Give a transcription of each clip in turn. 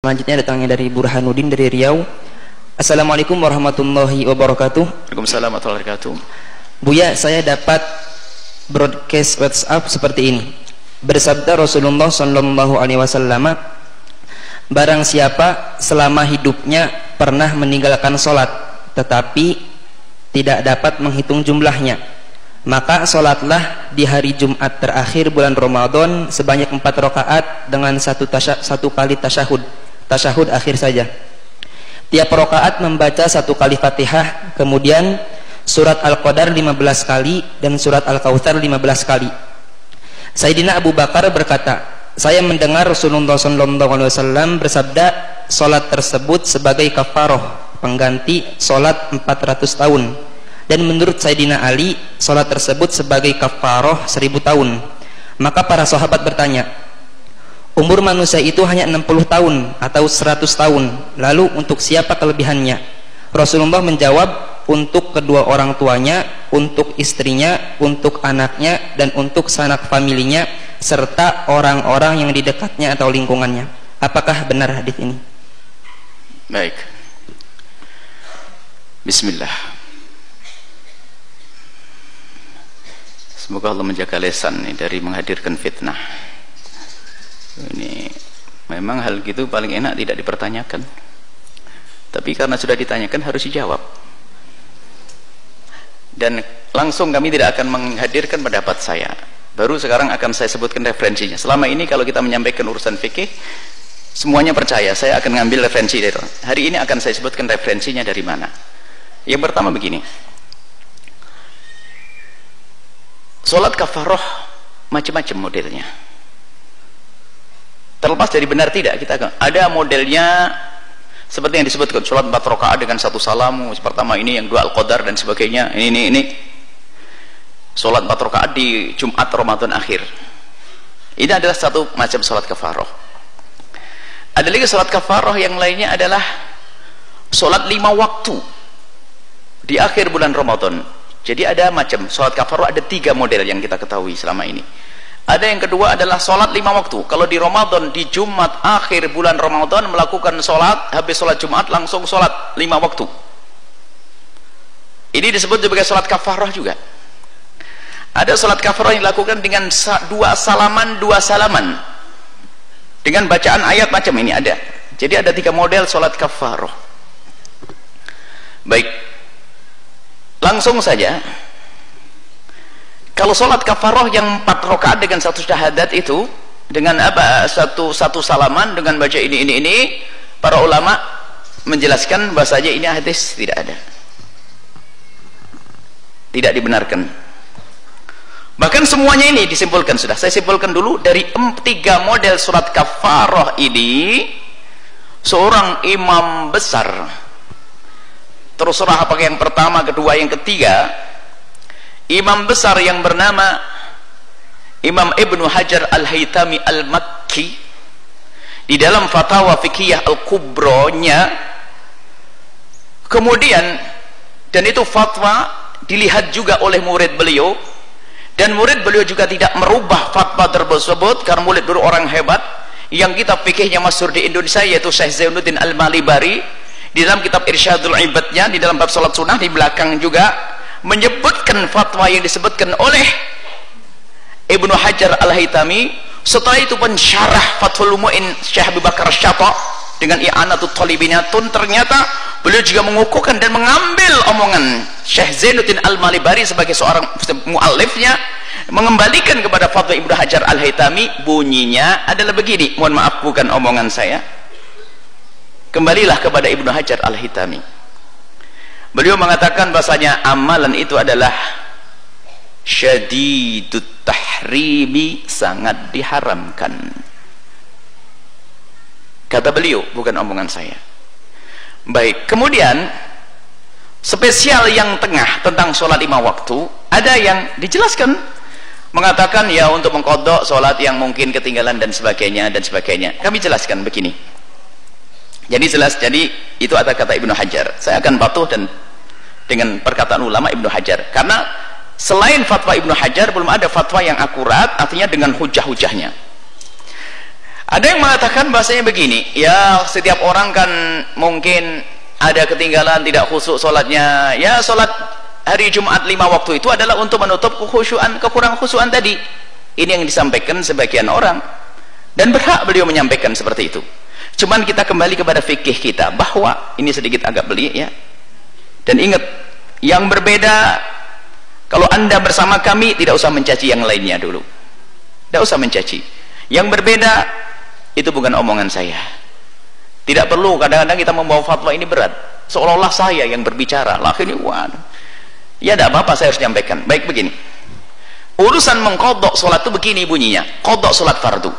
Selanjutnya datangnya dari Burhanuddin dari Riau. Assalamualaikum warahmatullahi wabarakatuh. Waalaikumsalam warahmatullahi wabarakatuh. Buya, saya dapat broadcast WhatsApp seperti ini. Bersabda Rasulullah sallallahu alaihi wasallam, barang siapa selama hidupnya pernah meninggalkan sholat tetapi tidak dapat menghitung jumlahnya, maka sholatlah di hari Jumat terakhir bulan Ramadan sebanyak 4 rakaat dengan satu kali tasyahud akhir saja. Tiap rakaat membaca 1 kali Fatihah, kemudian surat Al-Qadar 15 kali dan surat Al-Kautsar 15 kali. Sayyidina Abu Bakar berkata, saya mendengar Rasulullah SAW bersabda, salat tersebut sebagai kafarah, pengganti salat 400 tahun. Dan menurut Sayyidina Ali, salat tersebut sebagai kafarah 1000 tahun. Maka para sahabat bertanya, umur manusia itu hanya 60 tahun atau 100 tahun, lalu untuk siapa kelebihannya? Rasulullah menjawab, untuk kedua orang tuanya, untuk istrinya, untuk anaknya, dan untuk sanak familinya, serta orang-orang yang di dekatnya atau lingkungannya. Apakah benar hadis ini? Baik. Bismillah. Semoga Allah menjaga lisan dari menghadirkan fitnah. Ini memang hal gitu paling enak tidak dipertanyakan. Tapi karena sudah ditanyakan harus dijawab. Dan langsung kami tidak akan menghadirkan pendapat saya. Baru sekarang akan saya sebutkan referensinya. Selama ini kalau kita menyampaikan urusan fikih, semuanya percaya saya akan ngambil referensi dari orang. Hari ini akan saya sebutkan referensinya dari mana. Yang pertama begini. Salat kafarah macam-macam modelnya. Terlepas dari benar tidak, kita akan ada modelnya seperti yang disebutkan, salat 4 rakaat dengan 1 salam. Pertama ini yang 2 Al-Qadar dan sebagainya. Ini salat 4 rakaat di Jumat Ramadan akhir. Ini adalah satu macam salat kafarah. Ada lagi salat kafarah yang lainnya adalah salat 5 waktu di akhir bulan Ramadan. Jadi ada macam salat kafarah, ada 3 model yang kita ketahui selama ini. Ada yang kedua adalah sholat 5 waktu. Kalau di Ramadan, di Jumat akhir bulan Ramadan melakukan sholat, habis sholat Jumat langsung sholat 5 waktu. Ini disebut sebagai sholat kafarah juga. Ada sholat kafarah yang dilakukan dengan 2 salaman dengan bacaan ayat macam ini ada. Jadi ada 3 model sholat kafarah. Baik, langsung saja. Kalau sholat kafarah yang 4 rakaat dengan 1 syahadat itu dengan apa? Satu salaman dengan baca ini, para ulama menjelaskan bahasanya ini hadis tidak ada, tidak dibenarkan. Bahkan semuanya ini disimpulkan sudah. Saya simpulkan dulu dari 3 model sholat kafarah ini, seorang imam besar, terserah apakah yang pertama, kedua, yang ketiga, imam besar yang bernama Imam Ibnu Hajar Al-Haytami Al-Makki di dalam Fatwa Fiqhiyah Al-Kubronya, kemudian, dan itu fatwa dilihat juga oleh murid beliau, dan murid beliau juga tidak merubah fatwa tersebut karena murid beliau orang hebat yang kitab fikihnya masyhur di Indonesia, yaitu Syekh Zainuddin Al-Malibari. Di dalam kitab Irsyadul Ibadnya, di dalam bab salat sunnah, di belakang juga menyebutkan fatwa yang disebutkan oleh Ibnu Hajar Al-Haytami. Setelah itu pensyarah Fathul Mu'in Syekh Abu Bakar Syata dengan I'anatul Talibinatun, ternyata beliau juga mengukuhkan dan mengambil omongan Syekh Zainuddin Al-Malibari sebagai seorang muallifnya, mengembalikan kepada fatwa Ibnu Hajar Al-Haytami. Bunyinya adalah begini, mohon maaf bukan omongan saya, kembalilah kepada Ibnu Hajar Al-Haytami. Beliau mengatakan bahasanya amalan itu adalah syadidut tahrimi, sangat diharamkan. Kata beliau, bukan omongan saya. Baik, kemudian spesial yang tengah tentang sholat 5 waktu, ada yang dijelaskan mengatakan ya untuk mengkodok sholat yang mungkin ketinggalan dan sebagainya dan sebagainya. Kami jelaskan begini. Jadi jelas, jadi itu ada kata Ibnu Hajar. Saya akan patuh dan dengan perkataan ulama Ibnu Hajar, karena selain fatwa Ibnu Hajar belum ada fatwa yang akurat, artinya dengan hujah-hujahnya. Ada yang mengatakan bahasanya begini, ya setiap orang kan mungkin ada ketinggalan, tidak khusyuk sholatnya. Ya sholat hari Jumat 5 waktu itu adalah untuk menutup kekurangan khusyuan tadi. Ini yang disampaikan sebagian orang, dan berhak beliau menyampaikan seperti itu. Cuman kita kembali kepada fikih kita, bahwa ini sedikit agak belik ya. Dan ingat, yang berbeda, kalau anda bersama kami tidak usah mencaci yang lainnya dulu, tidak usah mencaci. Yang berbeda itu bukan omongan saya. Tidak perlu kadang-kadang kita membawa fatwa ini berat, seolah-olah saya yang berbicara lah ini. Waduh, ya tidak apa-apa, saya harus menyampaikan. Baik, begini, urusan mengkodok sholat itu begini bunyinya. Kodok sholat fardu,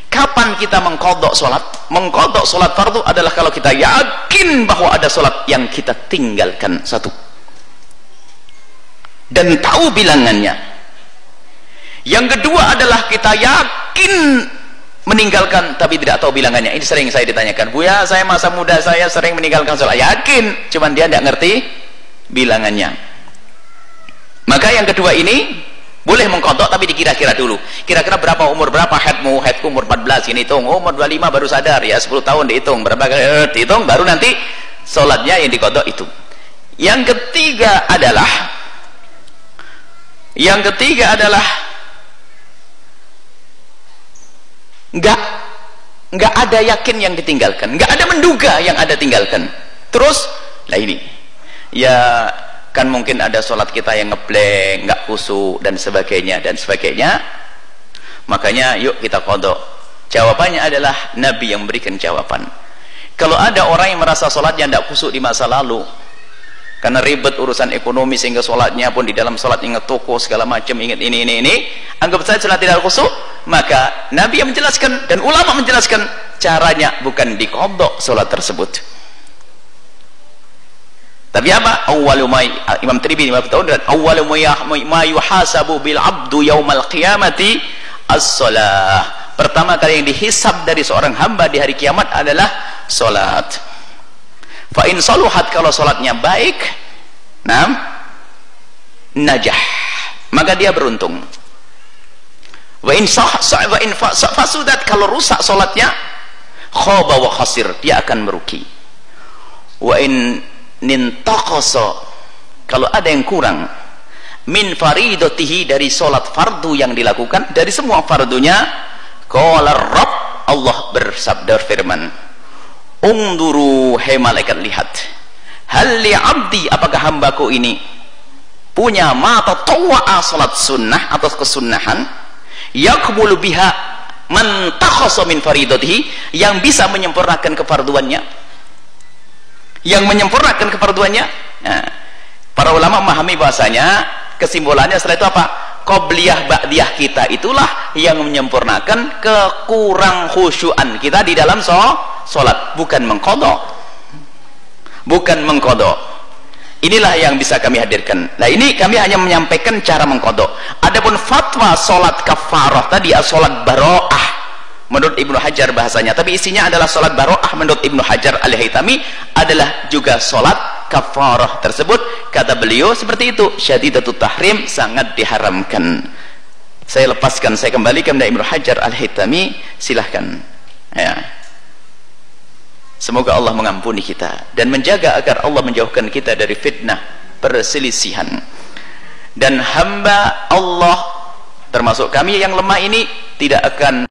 kapan kita mengkodok sholat? Mengkodok sholat fardu adalah kalau kita yakin bahwa ada sholat yang kita tinggalkan satu, dan tahu bilangannya. Yang kedua adalah kita yakin meninggalkan tapi tidak tahu bilangannya. Ini sering saya ditanyakan, Buya, saya masa muda saya sering meninggalkan sholat. Yakin, cuman dia tidak ngerti bilangannya. Maka yang kedua ini boleh mengkodok tapi dikira-kira dulu. Kira-kira berapa umur, berapa haidmu? Haidku umur 14, ini hitung. Oh, umur 25 baru sadar, ya 10 tahun dihitung. Berapa kali dihitung, baru nanti sholatnya yang dikodok itu. Yang ketiga adalah nggak ada yakin yang ditinggalkan, nggak ada menduga yang ada tinggalkan. Terus lah ini ya kan mungkin ada sholat kita yang ngeblank, nggak khusyuk dan sebagainya dan sebagainya. Makanya yuk kita kodok. Jawabannya adalah Nabi yang memberikan jawaban. Kalau ada orang yang merasa sholatnya tidak khusyuk di masa lalu karena ribet urusan ekonomi sehingga sholatnya pun di dalam sholat ingat toko segala macam, ingat ini, anggap saja sholat tidak khusyuk, maka Nabi yang menjelaskan dan ulama menjelaskan caranya bukan dikodok sholat tersebut. Tapi apa? Imam Tirmidzi dan awwalu ma yuhasabu bil abdu yaumal qiyamati as-shalah. Pertama kali yang dihisab dari seorang hamba di hari kiamat adalah salat. Fa in saluhat, kalau salatnya baik, najah, maka dia beruntung. Wa in fasudat, kalau rusak salatnya, khaba wa khasir, dia akan merugi. Wa in nintaqasa, kalau ada yang kurang, min faridatihi, dari salat fardu yang dilakukan, dari semua fardunya, qala rabb, Allah bersabda firman, unduru, hai malaikat, lihat, hal li abdi, apakah hambaku ini punya mata tawa'a, salat sunnah atau kesunnahan, yakmulu biha man takhassa min faridatihi, yang bisa menyempurnakan kefarduannya, Nah, para ulama memahami bahasanya, kesimpulannya setelah itu apa? Qobliyah ba'diyah kita itulah yang menyempurnakan kekurang khusyuan kita di dalam sholat, bukan mengkodok. Inilah yang bisa kami hadirkan. Nah, ini kami hanya menyampaikan cara mengkodok. Adapun fatwa sholat kafarah tadi, sholat baro'ah menurut Ibnu Hajar bahasanya, tapi isinya adalah sholat baro'ah menurut Ibnu Hajar al-Haytami adalah juga sholat kafarah tersebut. Kata beliau seperti itu, syadidatut tahrim, sangat diharamkan. Saya lepaskan, saya kembalikan kepada Ibnu Hajar al-Haytami, silahkan ya. Semoga Allah mengampuni kita dan menjaga agar Allah menjauhkan kita dari fitnah perselisihan. Dan hamba Allah termasuk kami yang lemah ini tidak akan